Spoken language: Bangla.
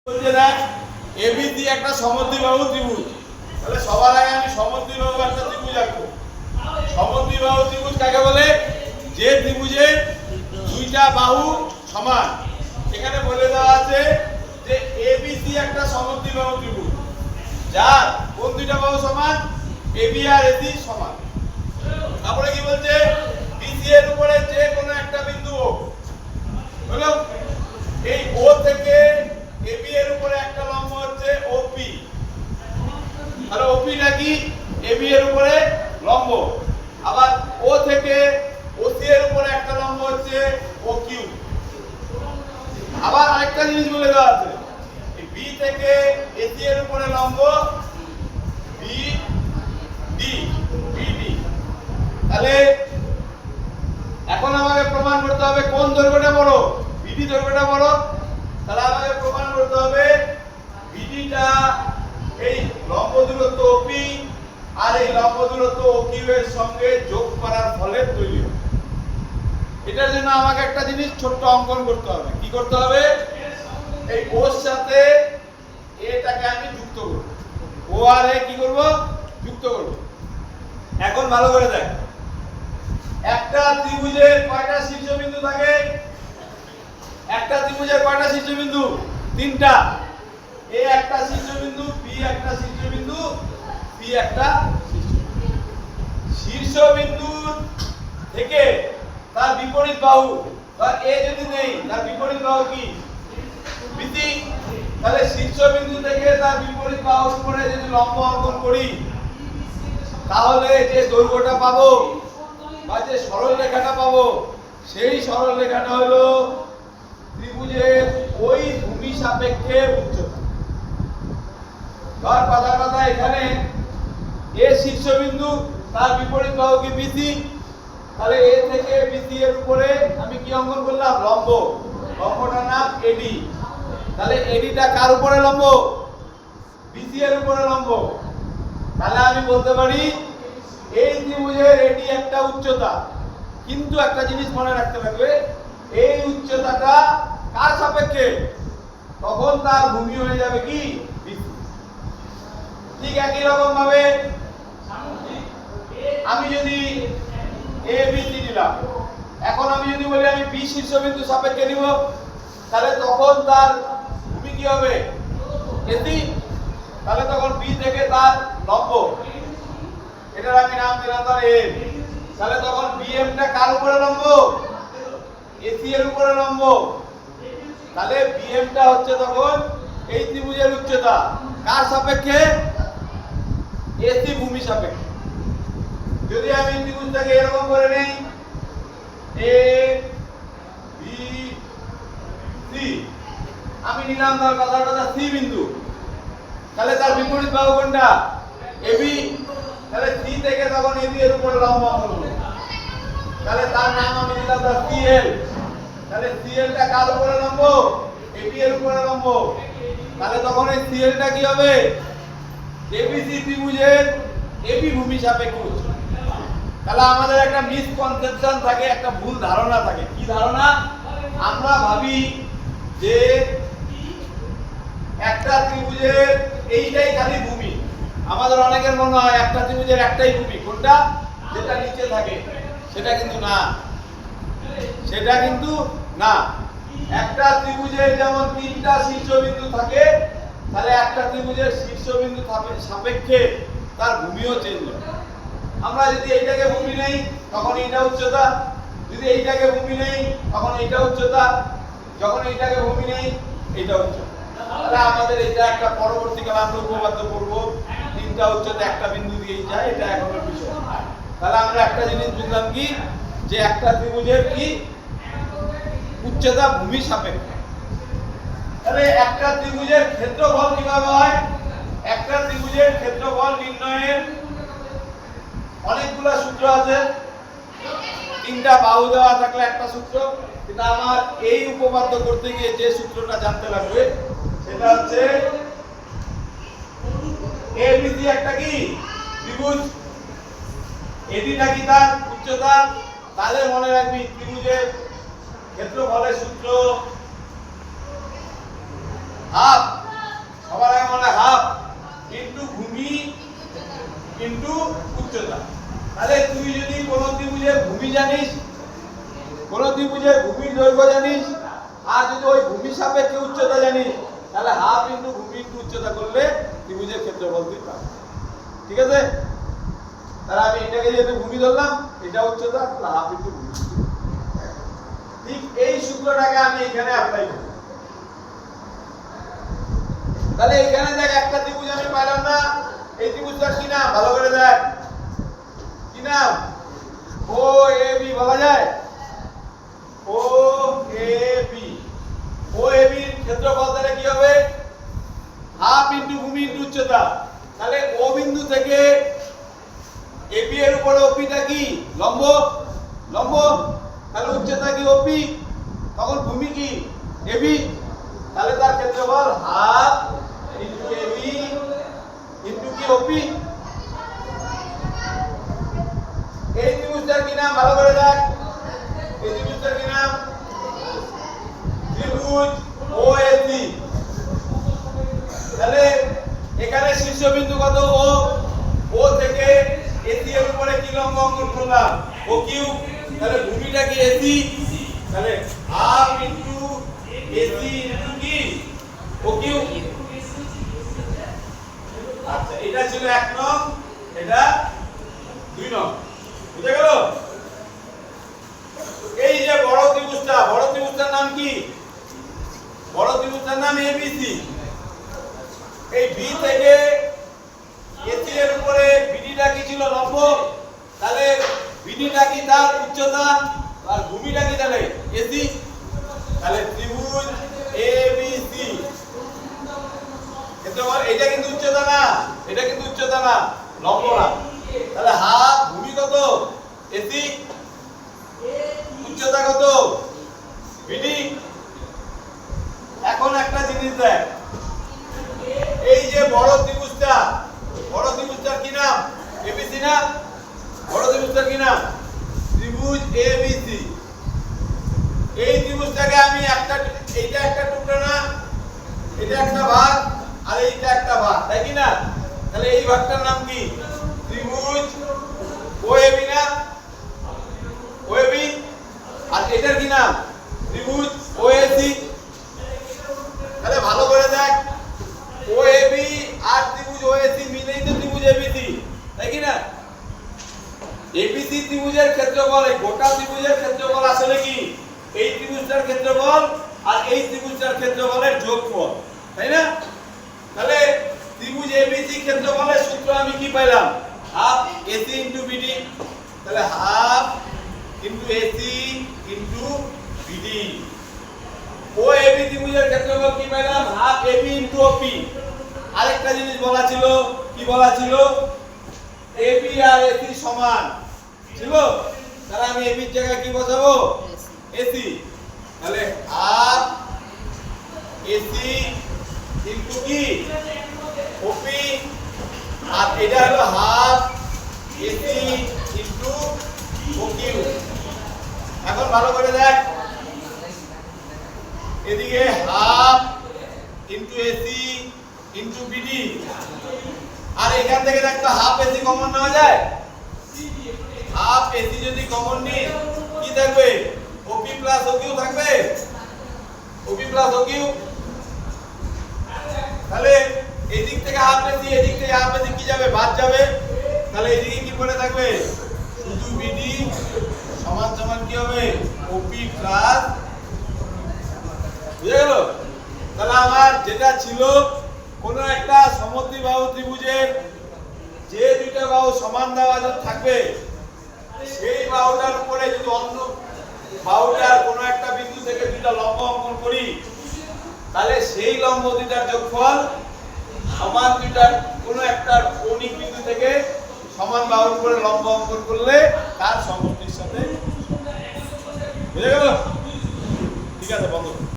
বলছে না এবিসি একটা সমদ্বিবাহু ত্রিভুজ। তাহলে সবার আগে আমি সমদ্বিবাহু একটা ত্রিভুজ আঁকবো। সমদ্বিবাহু ত্রিভুজ কাকে বলে? যে ত্রিভুজের দুইটা বাহু সমান। এখানে বলে দেওয়া আছে যে এবিসি একটা সমদ্বিবাহু ত্রিভুজ যার কোন দুইটা বাহু সমান? এবি আর এসি সমান। তারপরে কি বলছে? বিসি এর উপরে যে কোনো একটা বিন্দু ও হলো এই ও থেকে এবি এর উপরে একটা লম্ব হচ্ছে ওপি। তাহলে ওপি নাকি এবি এর উপরে লম্ব। আবার ও থেকে ওসি এর উপরে একটা লম্ব হচ্ছে ওকিউ। আবার আরেকটা জিনিস বলে দেওয়া আছে বি থেকে এসি এর উপরে লম্ব বিডি। তাহলে এখন আমাকে প্রমাণ করতে হবে কোন দৈর্ঘ্যটা বড়? বিডি দৈর্ঘ্যটা বড়। তাহলে আমাকে প্রমাণ করতে হবে বিডিটা এই লম্ব দূরত্ব ওপি আর এই লম্ব দূরত্ব ওকিউ এর সঙ্গে যোগ করার ফলে তৈরি হবে। এটার জন্য আমাকে একটা জিনিস ছোট্ট অঙ্কন করতে হবে। কি করতে হবে? এই ওর সাথে এটাকে আমি যুক্ত করব। ও আর এ কি করব? যুক্ত করব। এখন ভালো করে দেখ, একটা ত্রিভুজের কয়টা শীর্ষবিন্দু থাকে? একটা ত্রিভুজের কয়টা শীর্ষবিন্দু? তিনটা। এ একটা শীর্ষবিন্দু, বি একটা শীর্ষবিন্দু, সি একটা শীর্ষবিন্দু থেকে তার বিপরীত বাহু বা এ যদি নেই তার বিপরীত বাহু কি? বিসি। তাহলে শীর্ষবিন্দু থেকে তার বিপরীত বাহুর উপরে যদি লম্ব অঙ্কন করি তাহলে যে দৈর্ঘ্যটা পাবো বা যে সরল রেখাটা পাবো সেই সরল রেখাটা হলো ত্রিভুজের ওই ভূমি সাপেক্ষে উচ্চতা। ধর কথা এখানে এ শীর্ষবিন্দু, তার বিপরীত বাহু কি? বিসি। তাহলে এ থেকে বিসি এর উপরে আমি কি অঙ্কন করলাম? লম্ব। লম্বটার নাম এডি। তাহলে এডিটা কার উপরে লম্ব? বিসি এর উপরে লম্ব। তাহলে আমি বলতে পারি এই ত্রিভুজের এডি একটা উচ্চতা। কিন্তু একটা জিনিস মনে রাখতে হবে, এই উচ্চতাটা কার সাপেক্ষে? তখন তার ভূমি হয়ে যাবে কি? বিসি। ঠিক একই রকম ভাবে আমি যদি এ বি সি নিলাম, এখন আমি যদি বলি আমি বি শীর্ষবিন্দু সাপেক্ষে নিব, তাহলে তখন তার ভূমি কি হবে? এসি। তাহলে তখন বি থেকে তার লম্ব, এটার আমি নাম দিলাম তার এ। তাহলে তখন বিএম টা কার উপরে লম্ব? এসি এর উপরে লম্ব। তাহলে বিএম টা হচ্ছে তখন এই ত্রিভুজের উচ্চতা কার সাপেক্ষে? এসি ভূমি সাপেক্ষে। যদি আমি ত্রিভুজটাকে এরকম করে নেই এ বি সি, আমি নিলাম তার কথা সি বিন্দু, তাহলে তার বিপরীত বাহু কোনটা? এবি। তাহলে সি থেকে তখন এবি এর উপরে লম্ব অঙ্কন করব। তাহলে তার নাম আমি দিলাম তার সিএল। তাহলে সিএল টা কার উপরে লম্ব? এবি এর উপরে লম্ব। তাহলে তখন এই সিএল টা কি হবে? এবিসি ত্রিভুজের এবি ভূমি সাপেক্ষে উচ্চতা। তাহলে আমাদের একটা মিসকনসেপশন থাকে, একটা ভুল ধারণা থাকে। কি ধারণা? আমরা ভাবি যে একটা ত্রিভুজের এইটাই খালি ভূমি। আমাদের অনেকের মনে হয় একটা ত্রিভুজের একটাই ভূমি। কোনটা? যেটা নিচে থাকে। সেটা কিন্তু না। সেটা কিন্তু না। একটা ত্রিভুজের যেমন তিনটা শীর্ষবিন্দু থাকে, তাহলে একটা ত্রিভুজের শীর্ষবিন্দু সাপেক্ষে তার ভূমিও চেঞ্জ হয়। আমরা যদি এইটাকে ভূমি নেই তখন এইটা উচ্চতা, যদি এইটাকে ভূমি নেই তখন এইটা উচ্চতা, যখন এইটাকে ভূমি নেই এইটা উচ্চতা। তাহলে আমাদের এটা একটা পরবর্তীকালে আমরা উপপাদ্য করব, তিনটা উচ্চতা একটা বিন্দু দিয়েই যায়, এটা এখনের বিষয়। তাহলে আমরা একটা জিনিস বুঝলাম কি, যে একটা ত্রিভুজের কি উচ্চতা ভূমি সাপেক্ষে। তাহলে একটা ত্রিভুজের ক্ষেত্রফল কিভাবে হয়? একটা ত্রিভুজের ক্ষেত্রফল নির্ণয়ের অনেকগুলো সূত্র আছে। তিনটা বাহু দেওয়া থাকলে একটা সূত্র, কিন্তু আমার এই উপপাদ্য করতে গিয়ে যে সূত্রটা জানতে লাগবে সেটা হচ্ছে এবিসি একটা কি ত্রিভুজ, এডিটা কি তার উচ্চতা। তাহলে মনে রাখবি ত্রিভুজের ক্ষেত্রফলের সূত্র হাফ ত্রিভুজের ভূমির দৈর্ঘ্য জানিস আর যদি ওই ভূমি সাপেক্ষে উচ্চতা জানিস তাহলে হাফ ইনটু ভূমি ইনটু উচ্চতা করলে ত্রিভুজের ক্ষেত্রফল তুই পাবি। ঠিক আছে? তাহলে আমি এটাকে যেহেতু ভূমি ধরলাম, এটা উচ্চতা, তাহলে হাফ ইনটু ভূমি। ঠিক এই সূত্রটাকে আমি এখানে অ্যাপ্লাই করব। তাহলে এখানে দেখ একটা ত্রিভুজ আমি পাইলাম না, এই ত্রিভুজটার কি নাম ভালো করে দেখ, কি নাম? ও এ বি বলা যায়? ও A B. O A B এর ক্ষেত্রফল তাহলে কি হবে? হাফ ইনটু ভূমি ইনটু উচ্চতা। তাহলে ও বিন্দু থেকে এ বি এর উপরে ওপিটা কি? লম্ব। লম্ব, তাহলে উচ্চতা কি? ওপি, তখন ভূমি কি? A B. তাহলে তার ক্ষেত্রফল half into A B into কি? ওপি। এই ত্রিভুজটার কি নাম ভালো করে দেখ, এই ত্রিভুজটার কি নাম? ত্রিভুজ ওএসি। তাহলে এখানে শীর্ষবিন্দু কত? ও। ও থেকে এসি এর উপরে কি লম্ব অঙ্কন করলাম? O Q. তাহলে ভূমিটা কি? এসি। তাহলে হাফ ইনটু এসি ইনটু কি? O Q. আচ্ছা, এটা ছিল 1 নং, এটা 2 নং। বুঝে গেল? এই যে বড় ত্রিভুজটার নাম কি? বড় ত্রিভুজটার নাম এবিসি। এই বি থেকে এসি এর উপরে বিডিটা কি ছিল? লম্ব। তাহলে বিডিটা কি? তার উচ্চতা। আর ভূমিটা কি তাহলে? এসি। তাহলে ত্রিভুজ এবিসি ক্ষেত্রফল, এটা কিন্তু উচ্চতা না, এটা কিন্তু উচ্চতা না, লম্ব না। তাহলে হাফ, ভূমি কত? এসি, উচ্চতা কত? বিডি। এখন একটা জিনিস দেখ, এই যে বড় ত্রিভুজটার কি নাম? এবিসি না? বড় ত্রিভুজটার কি নাম? ত্রিভুজ এবিসি। এই ত্রিভুজটাকে আমি এইটা একটা টুকরা না, এটা একটা ভাগ আর এইটা একটা ভাগ, তাই কি না? তাহলে এই ভাগটার নাম কি? ত্রিভুজ ওএবি না? ওএবি। আর এটার কি নাম? ত্রিভুজ ওএসি। তাহলে ভালো করে দেখ, ওএবি আর ত্রিভুজ ওএসি মিলেই তো ত্রিভুজ এবিসি, তাই কি না? এবিসি ত্রিভুজের ক্ষেত্রফল, এই গোটা ত্রিভুজের ক্ষেত্রফল আসলে কি? এই ত্রিভুজটার ক্ষেত্রফল আর এই ত্রিভুজটার ক্ষেত্রফলের যোগফল, তাই না? তাহলে ত্রিভুজ এবিসি ক্ষেত্রফলের সূত্র আমি কি পাইলাম? Half AC into BD. তাহলে half into AC into BD. ও এবি ত্রিভুজের ক্ষেত্রফল কি পাইলাম? Half AB into OP. আরেকটা জিনিস বলা ছিল, কি বলা ছিল? এবি আর এসি সমান ছিল। তাহলে আমি এবির জায়গায় কি বসাবো? এসি। তাহলে হাফ এসি ইনটু কি? ওপি। আর এটা হলো হাফ এসি ইনটু ওকিউ। এখন ভালো করে দেখ, এদিকে half into AC into BD, আর এখান থেকে দেখতো হাফ এসি কমন নেওয়া যায়। হাফ এসি যদি কমন নিই কি থাকবে? ওপি প্লাস ওকিউ থাকবে, ওপি প্লাস ওকিউ। তাহলে এদিক থেকে হাফ এসি, এদিক থেকে হাফ এসি কি যাবে? বাদ যাবে। তাহলে এদিকে কি পড়ে থাকবে? শুধু বিডি সমান সমান কি হবে? ওপি প্লাস। বুঝে গেল? তাহলে আমার যেটা ছিল, কোন একটা সমদ্বিবাহু ত্রিভুজের যে দুইটা বাহু সমান দেওয়া থাকবে, সেই বাহুটার উপরে যদি অন্য বাহুটার কোন একটা বিন্দু থেকে দুইটা লম্ব অঙ্কন করি, তাহলে সেই লম্ব দুইটার যোগফল সমান দুইটার কোন একটা কৌণিক বিন্দু থেকে সমান বাহুর উপরে লম্ব অঙ্কন করলে তার সমষ্টির সাথে। বুঝে গেল? ঠিক আছে, বন্ধ।